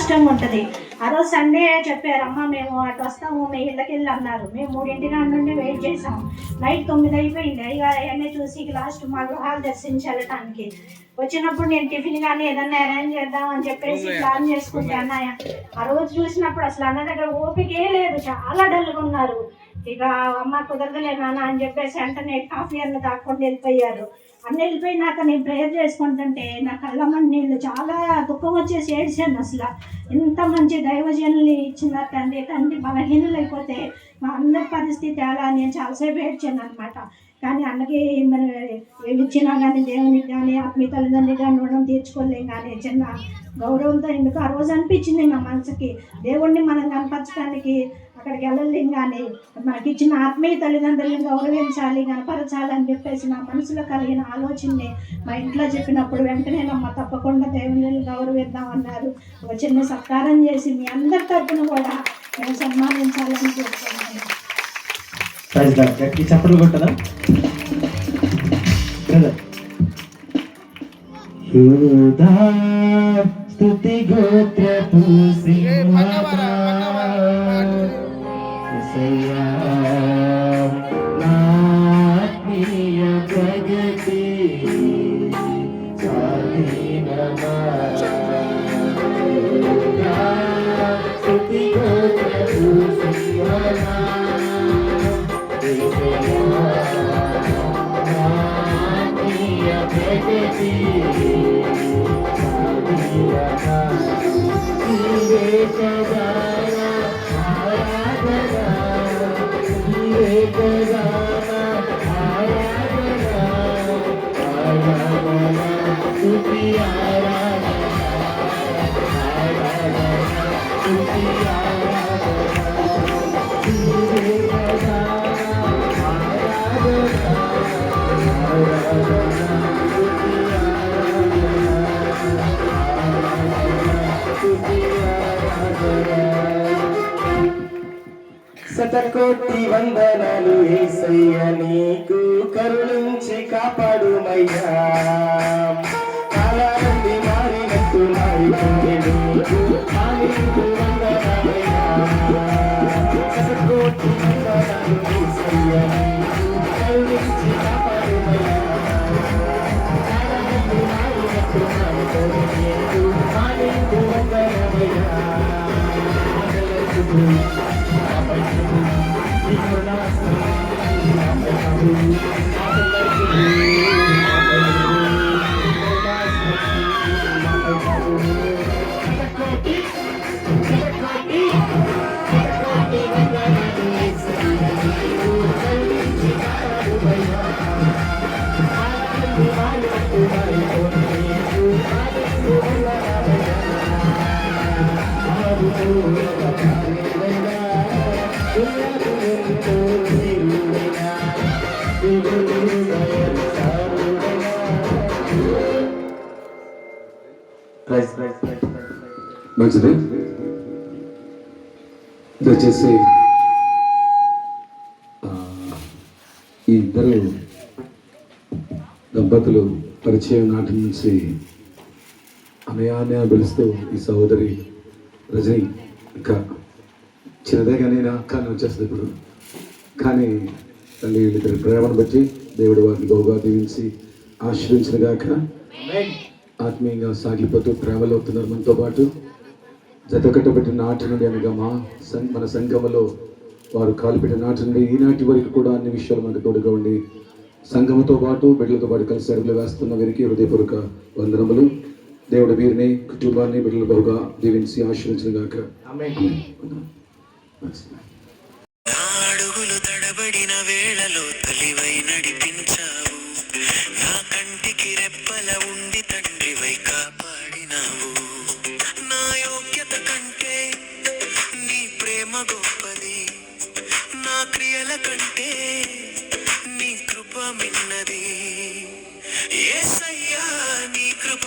కష్టంగా ఉంటుంది. ఆ రోజు సండే చెప్పారమ్మా మేము అటు వస్తాము మీ ఇళ్ళకి వెళ్ళి అన్నారు. మేము 3 నుండి వెయిట్ చేసాం. నైట్ 9 అయిపోయింది. అయ్యా అవన్నీ చూసి లాస్ట్ మా గృహాలు దర్శించి వెళ్ళటానికి వచ్చినప్పుడు నేను టిఫిన్ కానీ ఏదన్నా అరేంజ్ చేద్దాం అని చెప్పేసి ప్లాన్ చేసుకుంటే అన్నయ్య ఆ రోజు చూసినప్పుడు అసలు అన్న దగ్గర ఓపికే లేదు, చాలా డల్గా ఉన్నారు. ఇక అమ్మ కుదరదులే నాన్న అని చెప్పేసి వెంటనే కాఫీ అన్న తాక్కుండా వెళ్ళిపోయారు. అన్న వెళ్ళిపోయినాక నేను ప్రేయర్ చేసుకుంటుంటే నా కళ్ళమ్మని నీళ్ళు చాలా దుఃఖం వచ్చేసి ఏడ్చాను. అసలు ఇంత మంచి దైవజనులు ఇచ్చిన తండ్రి బలహీనులు అయిపోతే మా అందరి పరిస్థితి ఎలా నేను చాలాసేపు ఏడ్చాను అనమాట. కానీ అన్నకి మరి ఇచ్చినా కానీ దేవునికి కానీ ఆత్మీయ తల్లిదండ్రులు కానీ రుణం తీర్చుకోలేం. కానీ చిన్న గౌరవంతో ఎందుకు ఆ రోజు అనిపించింది నా మనసుకి, దేవుణ్ణి మనం కనపరచడానికి అక్కడికి వెళ్ళలేం, కానీ మనకి ఇచ్చిన ఆత్మీయ తల్లిదండ్రులను గౌరవించాలి, కనపరచాలి అని చెప్పేసి నా మనసులో కలిగిన ఆలోచనని మా ఇంట్లో చెప్పినప్పుడు వెంటనే నమ్మ తప్పకుండా దేవుని గౌరవిద్దామన్నారు. ఒక చిన్న సత్కారం చేసి మీ అందరి తరపున కూడా నేను సన్మానించాలని చెప్తున్నాను. చెప్పలు కొట్టదా స్తుతి గోత్రపు సింహమా యేసయ్యా నాత్మీయ ప్రగతి స్వాధీనమా స్తుతి గోత్రపు సింహమా యేసయ్యా నాత్మీయ ప్రగతి శతకోటి వందనాలు యేసయ్య నీకు, కరుణించి కాపాడుమయ్యా. కాలాన్ని మారినట్టు మారిపోయే నీకు ఆమెకు వందనాలయ్యా. శతకోటి వందనాలు యేసయ్య నీకు, కరుణించి కాపాడుమయ్యా. కాలాన్ని మారినట్టు మారిపోయే నీకు ఆమెకు వందనాలయ్యా. మంచిది. దయచేసి ఈ ఇద్దరు దంపతులు పరిచయం నాటి నుంచి అన్నయ్య పిలుస్తూ ఈ సహోదరి రజని ఇంకా చిన్నదే కానీ అక్క అని వచ్చేస్తుంది ఇప్పుడు. కానీ తల్లి వీళ్ళిద్దరి ప్రేమను బట్టి దేవుడు వారిని బహుగా దీవించి ఆశ్రయించిన గాక. ఆత్మీయంగా సాగిపోతూ ట్రావెల్ అవుతున్నారు మనతో పాటు. జత కట్టబెట్టిన నాటి నుండి అనగా మన సంఘములో వారు కాలుపెట్టిన నాటి నుండి ఈనాటి వరకు కూడా అన్ని విషయాలు మనకు తోడుగా ఉండి సంఘముతో పాటు బిడ్డలతో పాటు కలిసి అడుగులు వేస్తున్న వీరికి హృదయపూర్వక వందనములు. దేవుడు వీరిని కుటుంబాన్ని బిడ్డలు బహుగా దీవించి ఆశీర్వదించిన గాక. అడుగులు తడబడిన వేళలో తలివై నడిపించావు, నా కంటికి రెప్పల ఉండి తండ్రివై కాపాడినావు. నా యోగ్యత కంటే నీ ప్రేమ గొప్పది, నా క్రియల కంటే నీ కృప మిన్నది. యేసయ్యా నీ కృప